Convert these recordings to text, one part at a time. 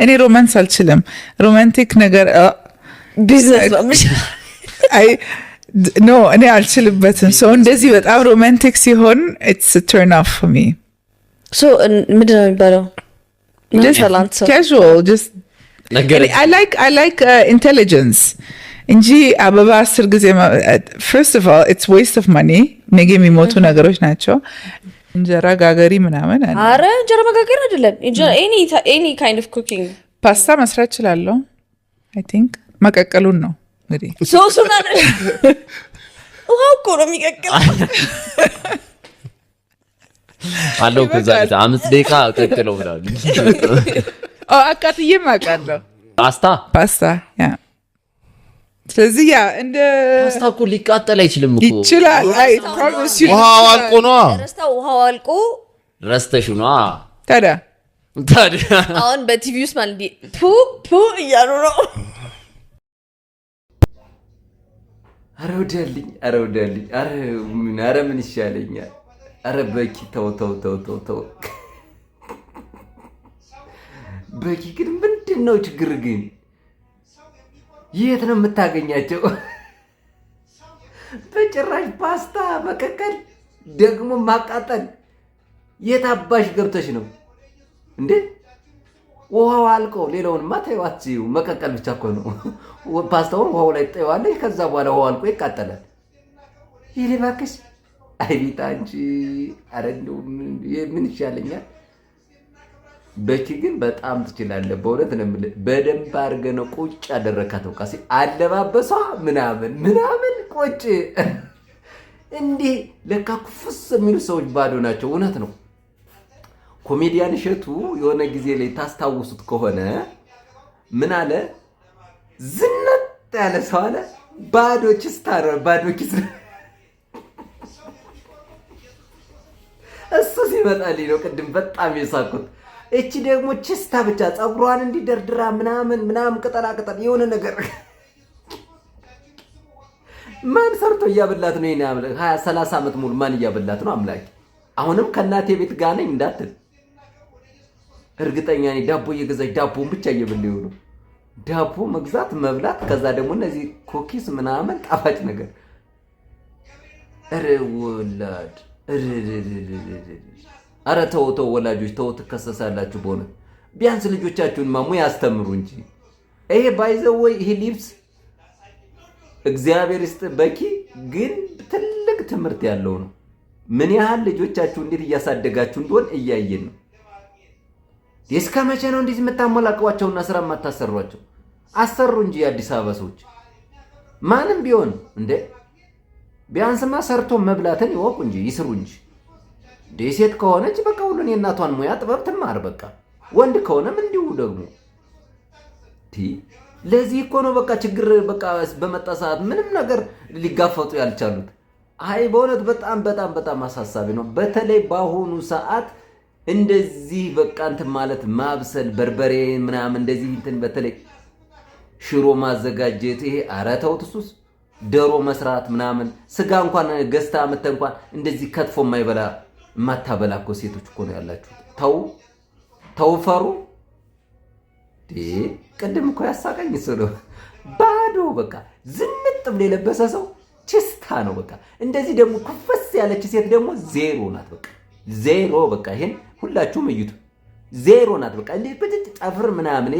እኔ ሮማንስ አልችልም ሮማንቲክ ነገር ቢዝነስ ነው ምሽ አይ ኖ እኔ አልችልበትም ሰው እንደዚህ በጣም ሮማንቲክ ሲሆን it's a turn off for me so ምንድነው የሚባለው casual just I like intelligence እንጂ አበባ 10 ጊዜ first of all it's waste of money ነገ የሚሞቱ ነገሮች ናቸው እንጀራ ጋገሪ ምናምን አረ እንጀራ መጋገር አይደለም any kind of cooking ፓስታ መስራት እችላለሁ I think መቀቀሉን ነው እንግዲህ ሶሱን አይደል ውሃው እኮ ነው የሚቀቀለው አለው ከዛ 5 ደቂቃ ቀቅለው ብላል አቃጥዬ ማቃለሁ ፓስታ ያ ስለዚህ ያ እንደ ፓስታ እኮ ሊቃጠል አይችልም እኮ ይችላል I promise you ውሃው አልቆ ነው ውሃው አልቆ ረስተሽ ነው ታዲያ አሁን በቲቪ ውስጥ ማለት ፑ እያሉ ነው አረ ወደልኝ አረ ምን ይሻለኛል አረ በቂ ተው በቂ ግን ምንድነው ችግር ግን የት ነው የምታገኛቸው በጭራሽ ፓስታ መቀቀል ደግሞ ማቃጠል የታባሽ ገብተሽ ነው እንዴ ውሃው አልቆ ሌላውንማ ተይዋችሁ መቀቀል ብቻ እኮ ነው ፓስታውን ውሃው ላይ ጠይዋለሽ ከዛ በኋላ ውሃው አልቆ ይቃጠላል ይልባክሽ አይቢታ አንቺ አረንዱ ምን ይሻለኛል በቂ ግን በጣም ትችላለህ በእውነት ነው በደንብ አድርገህ ቁጭ ያደረካተው ቃሲ አለባበሷ ምናምን ቁጭ እንዴ ለካ ኩፍስ የሚሉ ሰዎች ባዶ ናቸው እውነት ነው ኮሜዲያን እሸቱ የሆነ ጊዜ ላይ ታስታውሱት ከሆነ ምን አለ ዝነት ያለ ሰው አለ ባዶ ኪስ እሱ ሲመጣልኝ ነው ቅድም በጣም የሳኩት እቺ ደግሞ ችስታ ብቻ ጸጉሯን እንዲደርድራ ምናምን ቅጠላ የሆነ ነገር ማን ሰርቶ እያበላት ነው ይሄን አምላክ 20-30 አመት ሙሉ ማን እያበላት ነው አምላክ አሁንም ከናቴ ቤት ጋር ነኝ እንዳትል እርግጠኛ ነኝ ዳቦ እየገዛች ዳቦን ብቻ እየበለው ነው ዳቦ መግዛት መብላት ከዛ ደግሞ እነዚህ ኩኪስ ምናምን ጣፋጭ ነገር ወላድ አረ ተው ወላጆች ተው ተከሰሳላችሁ በሆነ ቢያንስ ልጆቻችሁን ማሙ ያስተምሩ እንጂ ይሄ ባይዘው ይሄ ሊፕስ እግዚአብሔር ይስጥ በቂ ግን ትልቅ ትምህርት ያለው ነው ምን ያህል ልጆቻችሁ እንዴት እያሳደጋችሁ እንደሆነ እያየን ነው እስከ መቼ ነው እንዴት የምታሞላቀዋቸውና ስራ ማታሰሯቸው አሰሩ እንጂ አዲስ አበባ ሰዎች ማንም ቢሆን እንዴ ቢያንስማ ሰርቶ መብላትን ይወቁ እንጂ ይስሩ እንጂ ዴሴት ከሆነች በቃ ሁሉን የእናቷን ሙያ ጥበብ ትማር በቃ ወንድ ከሆነም እንዲሁ ደግሞ ለዚህ እኮ ነው በቃ ችግር በቃ በመጣ ሰዓት ምንም ነገር ሊጋፈጡ ያልቻሉት አይ በእውነት በጣም አሳሳቢ ነው በተለይ ባሁኑ ሰዓት እንደዚህ በቃ እንትን ማለት ማብሰል በርበሬ ምናምን እንደዚህ እንትን በተለይ ሽሮ ማዘጋጀት ይሄ አራታውትሱስ ደሮ መስራት ምናምን ስጋ እንኳን ገስታ አመተ እንኳን እንደዚህ ከትፎ የማይበላ ማታበላኮ ሴቶች እኮ ነው ያላችሁ ተውፈሩ ቅድም እኮ ያሳቀኝ ነው ባዶ በቃ ዝንጥ ብለ የለበሰ ሰው ችስታ ነው በቃ እንደዚህ ደግሞ ኩፈስ ያለች ሴት ደግሞ ዜሮ ናት በቃ ዜሮ በቃ ይሄን ሁላችሁም እዩት ዜሮ ናት በቃ እንዴ በጥጥ ጠፍር ምናምን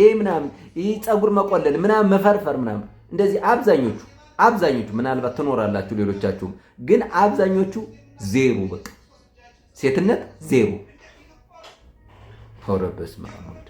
ይሄ ጸጉር መቆለል ምናምን መፈርፈር ምናምን እንደዚህ አብዛኞቹ ምናልባት ትኖራላችሁ ሌሎቻችሁ ግን አብዛኞቹ ዜሮ በቃ ሴትነት ዜሮ ሆረበስ ማለት